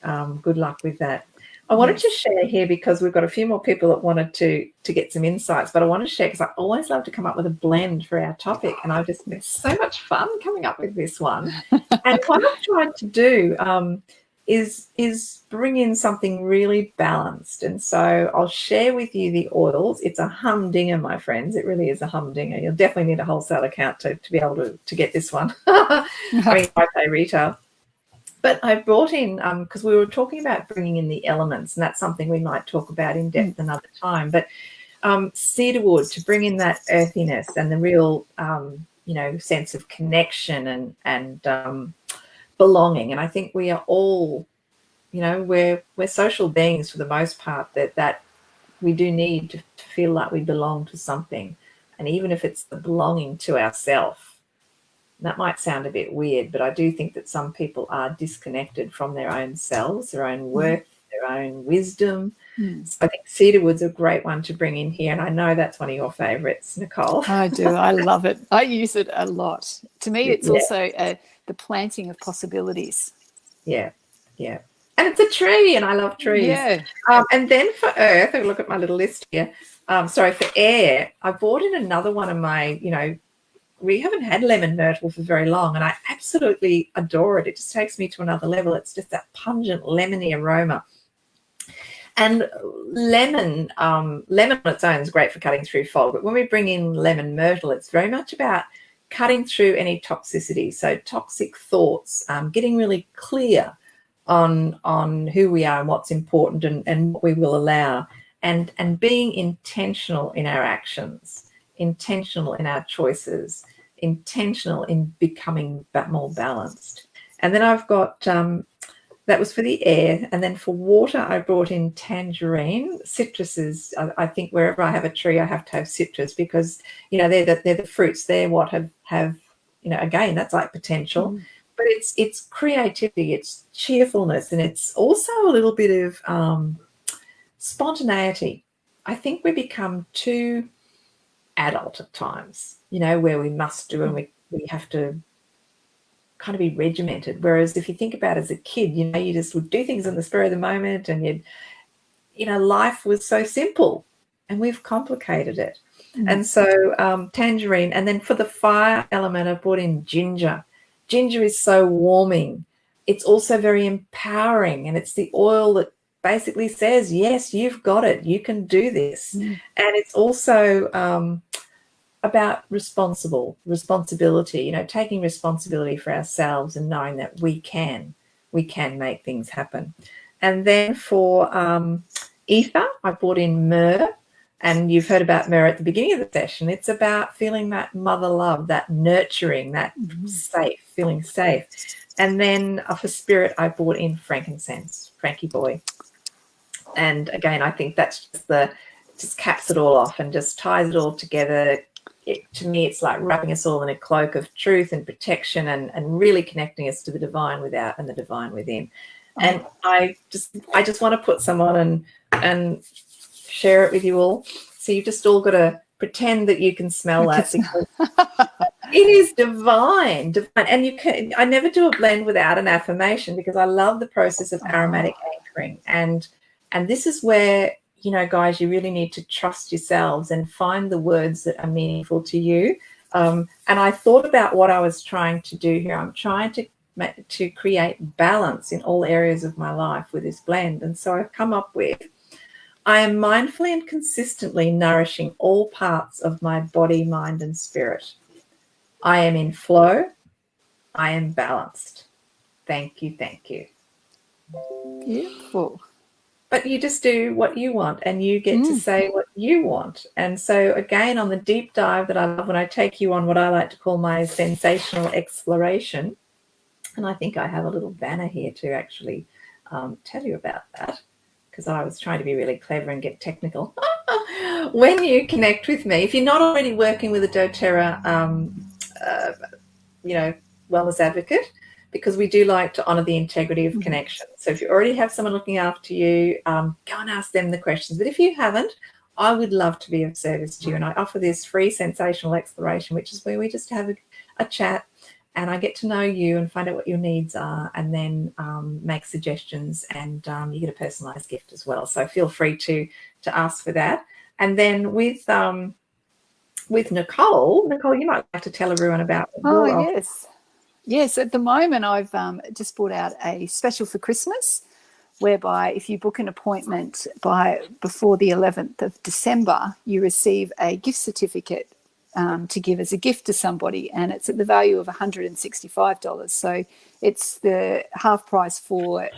Good luck with that. I wanted to share here, because we've got a few more people that wanted to get some insights, but I want to share because I always love to come up with a blend for our topic, and it's so much fun coming up with this one. And what I've tried to do is bring in something really balanced. And so I'll share with you the oils. It's a humdinger, my friends. It really is a humdinger. You'll definitely need a wholesale account to be able to get this one. I pay retail. But I brought in, because we were talking about bringing in the elements, and that's something we might talk about in depth another time. But cedarwood, to bring in that earthiness and the real, sense of connection and belonging. And I think we are all, we're social beings for the most part, that we do need to feel like we belong to something. And even if it's the belonging to ourself, that might sound a bit weird, but I do think that some people are disconnected from their own selves, their own worth, their own wisdom, So I think cedarwood's a great one to bring in here, and I know that's one of your favourites, Nicole. I do. I love it. I use it a lot. To me, it's Yeah. also the planting of possibilities. Yeah, yeah. And it's a tree, and I love trees. Yeah. And then for earth, I look at my little list here. For air, I bought in another one of my, we haven't had lemon myrtle for very long, and I absolutely adore it. It just takes me to another level. It's just that pungent lemony aroma. And lemon on its own is great for cutting through fog. But when we bring in lemon myrtle, it's very much about cutting through any toxicity. So toxic thoughts, getting really clear on who we are and what's important and what we will allow, and being intentional in our actions, intentional in our choices, intentional in becoming more balanced. And then I've got that was for the air. And then for water, I brought in tangerine. Citruses, I think wherever I have a tree, I have to have citrus, because, they're the fruits. They're what have again, that's like potential. But it's creativity, it's cheerfulness, and it's also a little bit of spontaneity. I think we become too adult at times, where we must do and we have to kind of be regimented. Whereas if you think about as a kid, you just would do things in the spur of the moment, and life was so simple, and we've complicated it. And so tangerine. And then for the fire element, I brought in ginger. Ginger is so warming. It's also very empowering, and it's the oil that basically says, yes, you've got it. You can do this. And it's also about responsibility, taking responsibility for ourselves and knowing that we can make things happen. And then for ether, I brought in myrrh. And you've heard about myrrh at the beginning of the session. It's about feeling that mother love, that nurturing, that feeling safe. And then for spirit, I brought in frankincense, Frankie boy. And again, I think that's just caps it all off and just ties it all together. To me, it's like wrapping us all in a cloak of truth and protection, and really connecting us to the divine without and the divine within. And I just want to put some on and share it with you all. So you've just all got to pretend that you can smell that, because it is divine. And I never do a blend without an affirmation, because I love the process of aromatic anchoring. And this is where, guys, you really need to trust yourselves and find the words that are meaningful to you. And I thought about what I was trying to do here. I'm trying to create balance in all areas of my life with this blend. And so I've come up with, I am mindfully and consistently nourishing all parts of my body, mind, and spirit. I am in flow. I am balanced. Thank you, thank you. Beautiful. But you just do what you want, and you get to say what you want. And so, again, on the deep dive that I love, when I take you on what I like to call my sensational exploration, and I think I have a little banner here to actually tell you about that, because I was trying to be really clever and get technical. When you connect with me, if you're not already working with a doTERRA, wellness advocate, because we do like to honour the integrity of connection. So if you already have someone looking after you, go and ask them the questions. But if you haven't, I would love to be of service to you. And I offer this free sensational exploration, which is where we just have a chat, and I get to know you and find out what your needs are, and then make suggestions, and you get a personalised gift as well. So feel free to ask for that. And then with Nicole, you might like to tell everyone about your offer. Yes, at the moment I've just brought out a special for Christmas, whereby if you book an appointment before the 11th of December, you receive a gift certificate to give as a gift to somebody, and it's at the value of $165. So it's the half price for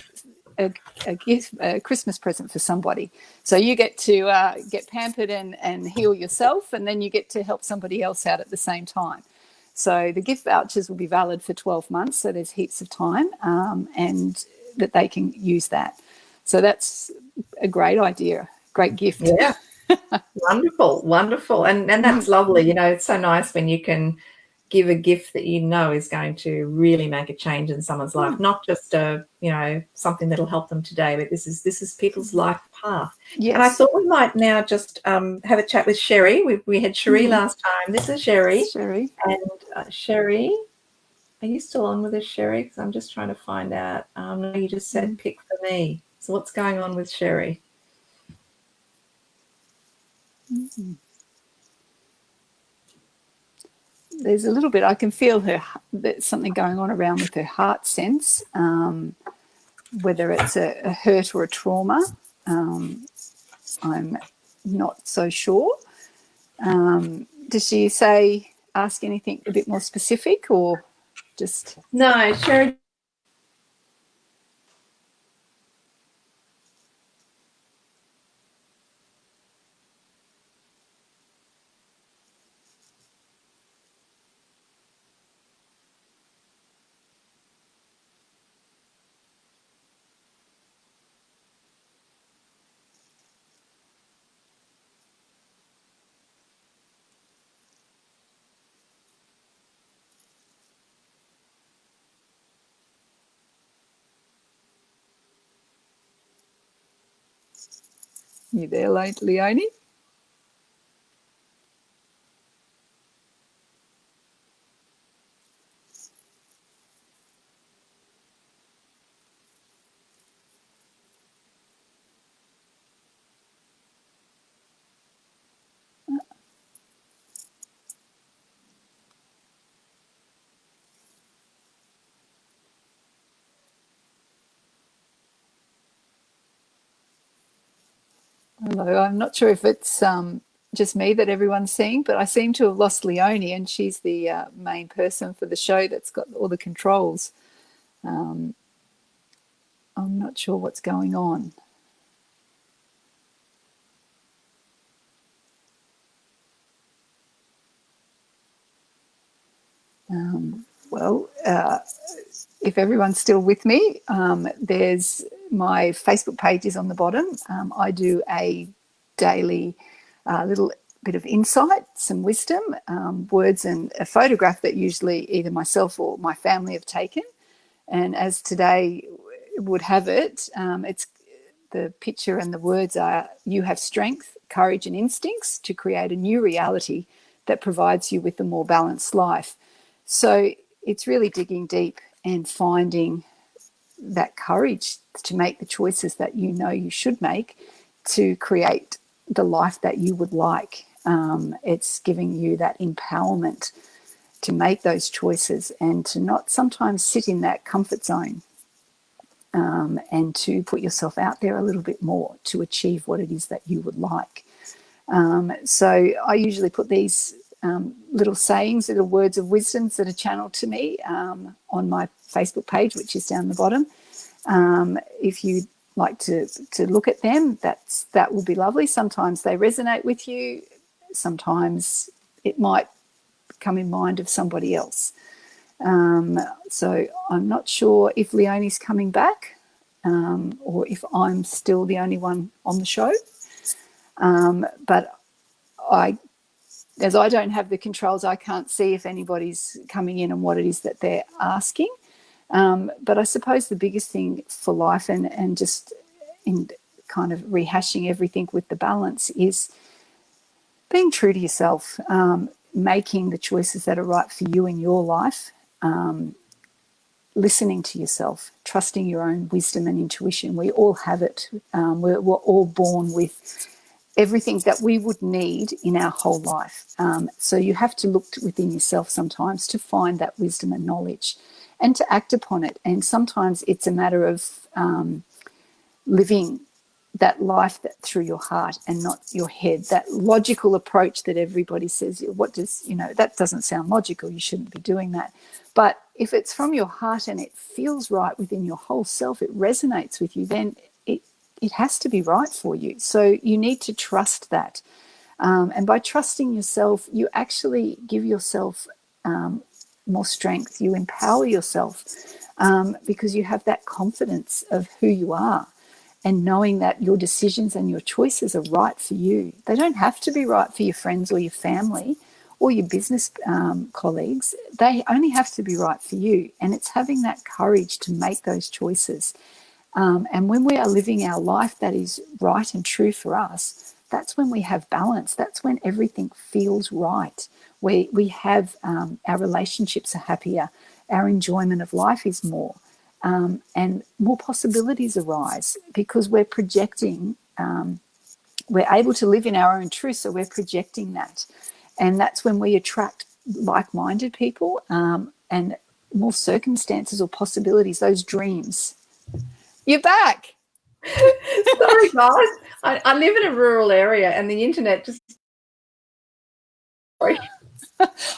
a Christmas present for somebody. So you get to get pampered and heal yourself, and then you get to help somebody else out at the same time. So the gift vouchers will be valid for 12 months, so there's heaps of time, and that they can use that. So that's a great idea, great gift. Yeah. Wonderful. And that's lovely. It's so nice when you can give a gift that you know is going to really make a change in someone's life, not just something that'll help them today, but this is people's life path. Yes. And I thought we might now just have a chat with Sherry. We had Sherry last time. This is Sherry. Sherry. And Sherry, are you still on with us, Sherry? Because I'm just trying to find out. No, you just said pick for me. So what's going on with Sherry? There's a little bit, I can feel there's something going on around with her heart sense, whether it's a hurt or a trauma. I'm not so sure. Does she ask anything a bit more specific, or just? No, Sherry. You there, Leonie? Hello, I'm not sure if it's just me that everyone's seeing, but I seem to have lost Leonie, and she's the main person for the show that's got all the controls. I'm not sure what's going on. If everyone's still with me, there's my Facebook page is on the bottom. I do a daily little bit of insight, some wisdom, words, and a photograph that usually either myself or my family have taken. And as today would have it, it's the picture and the words are, "You have strength, courage, and instincts to create a new reality that provides you with a more balanced life." So it's really digging deep and finding that courage to make the choices that you know you should make to create the life that you would like. It's giving you that empowerment to make those choices and to not sometimes sit in that comfort zone, and to put yourself out there a little bit more to achieve what it is that you would like. So I usually put these little sayings, little words of wisdoms that are channeled to me on my Facebook page, which is down the bottom. If you'd like to look at them, that will be lovely. Sometimes they resonate with you. Sometimes it might come in mind of somebody else. So I'm not sure if Leonie's coming back or if I'm still the only one on the show. But as I don't have the controls, I can't see if anybody's coming in and what it is that they're asking. But I suppose the biggest thing for life and just in kind of rehashing everything with the balance is being true to yourself, making the choices that are right for you in your life, listening to yourself, trusting your own wisdom and intuition. We all have it. We're all born with everything that we would need in our whole life. So you have to look within yourself sometimes to find that wisdom and knowledge and to act upon it. And sometimes it's a matter of living that life through your heart and not your head, that logical approach that everybody says, that doesn't sound logical, you shouldn't be doing that. But if it's from your heart and it feels right within your whole self, it resonates with you, then it has to be right for you. So you need to trust that. And by trusting yourself, you actually give yourself more strength. You empower yourself because you have that confidence of who you are and knowing that your decisions and your choices are right for you. They don't have to be right for your friends or your family or your business colleagues, they only have to be right for you. And it's having that courage to make those choices. And when we are living our life that is right and true for us, that's when we have balance. That's when everything feels right. We have our relationships are happier. Our enjoyment of life is more. And more possibilities arise because we're projecting, we're able to live in our own truth, so we're projecting that. And that's when we attract like-minded people and more circumstances or possibilities, those dreams. You're back. Sorry, guys. I live in a rural area and the internet just... Sorry.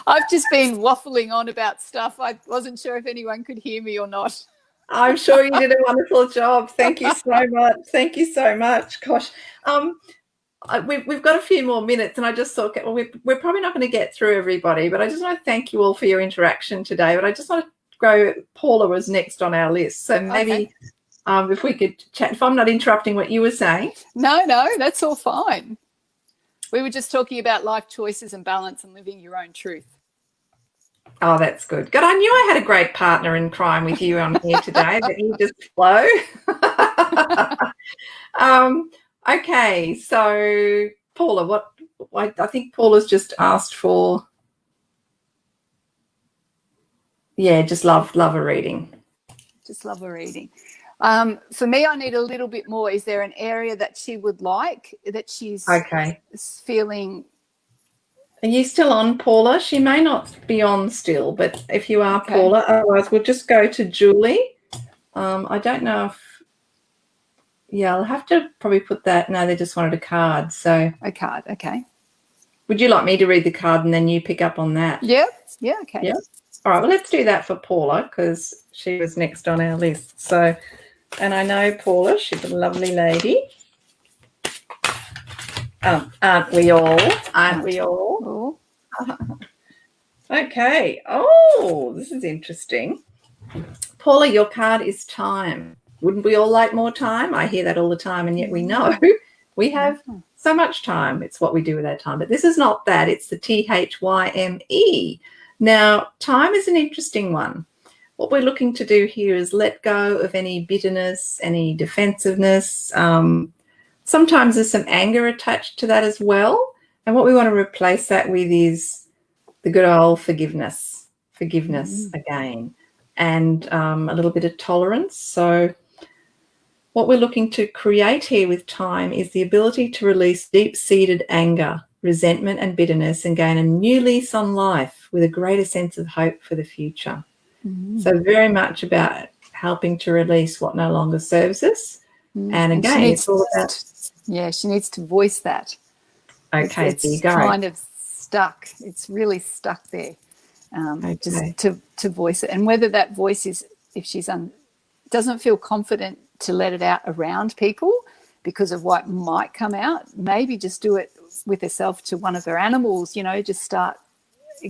I've just been waffling on about stuff. I wasn't sure if anyone could hear me or not. I'm sure you did a wonderful job. Thank you so much. Thank you so much. Gosh, we've got a few more minutes, and I just thought, well, we're probably not going to get through everybody, but I just want to thank you all for your interaction today. But I just want to go. Paula was next on our list, so maybe if we could chat. If I'm not interrupting what you were saying. No, that's all fine. We were just talking about life choices and balance and living your own truth. Oh, that's good. God, I knew I had a great partner in crime with you on here today, that you just flow. Okay, so Paula, I think Paula's just asked for, just love a reading. Just love a reading. For me, I need a little bit more. Is there an area that she would like, that she's feeling? Are you still on, Paula? She may not be on still, but if you are, Paula, otherwise we'll just go to Julie. I don't know if, I'll have to probably put that. No, they just wanted a card. So a card, okay. Would you like me to read the card and then you pick up on that? Yeah, okay. Yeah. All right, well, let's do that for Paula because she was next on our list. So, and I know Paula, she's a lovely lady. Aren't we all? Aren't we all? Okay. Oh, this is interesting. Paula, your card is time. Wouldn't we all like more time? I hear that all the time, and yet we know we have so much time. It's what we do with our time. But this is not that. It's the THYME. Now, time is an interesting one. What we're looking to do here is let go of any bitterness, any defensiveness. Sometimes there's some anger attached to that as well. And what we want to replace that with is the good old forgiveness again, and a little bit of tolerance. So what we're looking to create here with time is the ability to release deep-seated anger, resentment and bitterness and gain a new lease on life with a greater sense of hope for the future. So very much about helping to release what no longer serves us. And again, it's all about... Yeah, she needs to voice that. Okay, it's there you go. Kind of stuck. It's really stuck there. Just to voice it. And whether that voice is, if she's doesn't feel confident to let it out around people because of what might come out, maybe just do it with herself to one of her animals, just start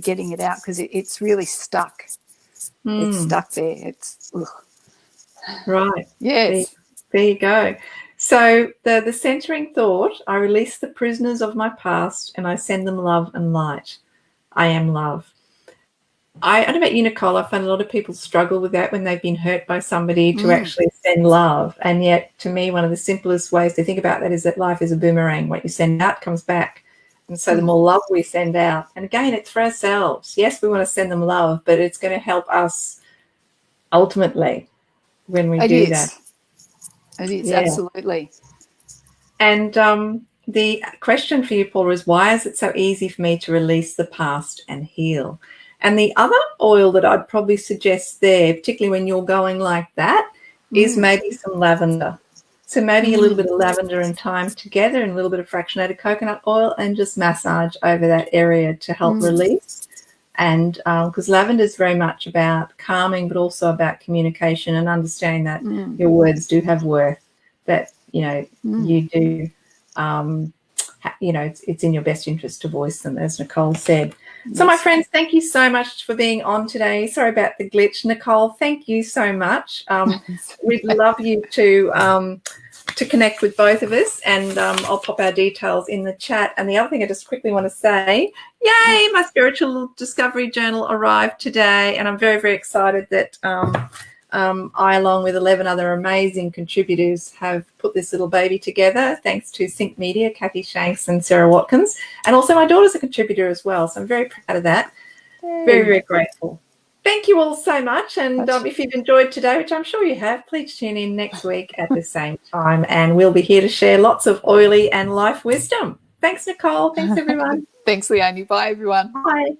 getting it out because it's really stuck. It's stuck there. It's right. Yes. There you go. So the centering thought, I release the prisoners of my past and I send them love and light. I am love. I don't know about you, Nicole, I find a lot of people struggle with that when they've been hurt by somebody to actually send love. And yet, to me, one of the simplest ways to think about that is that life is a boomerang. What you send out comes back. And so the more love we send out, and again, it's for ourselves. Yes, we want to send them love, but it's going to help us ultimately when we do that. It is, absolutely. And the question for you, Paula, is why is it so easy for me to release the past and heal? And the other oil that I'd probably suggest there, particularly when you're going like that, is maybe some lavender. So maybe a little bit of lavender and thyme together and a little bit of fractionated coconut oil and just massage over that area to help release. And because lavender is very much about calming, but also about communication and understanding that your words do have worth, that, you do, it's in your best interest to voice them, as Nicole said. So my friends, thank you so much for being on today. Sorry about the glitch. Nicole, thank you so much. We'd love you to connect with both of us, and I'll pop our details in the chat. And the other thing I just quickly want to say, yay, my spiritual discovery journal arrived today, and I'm very, very excited that I, along with 11 other amazing contributors, have put this little baby together, thanks to Sync Media, Kathy Shanks and Sarah Watkins. And also my daughter's a contributor as well, so I'm very proud of that. Yay. Very, very grateful. Thank you all so much. And if you've enjoyed today, which I'm sure you have, please tune in next week at the same time, and we'll be here to share lots of oily and life wisdom. Thanks, Nicole. Thanks, everyone. Thanks, Leonie. Bye, everyone. Bye.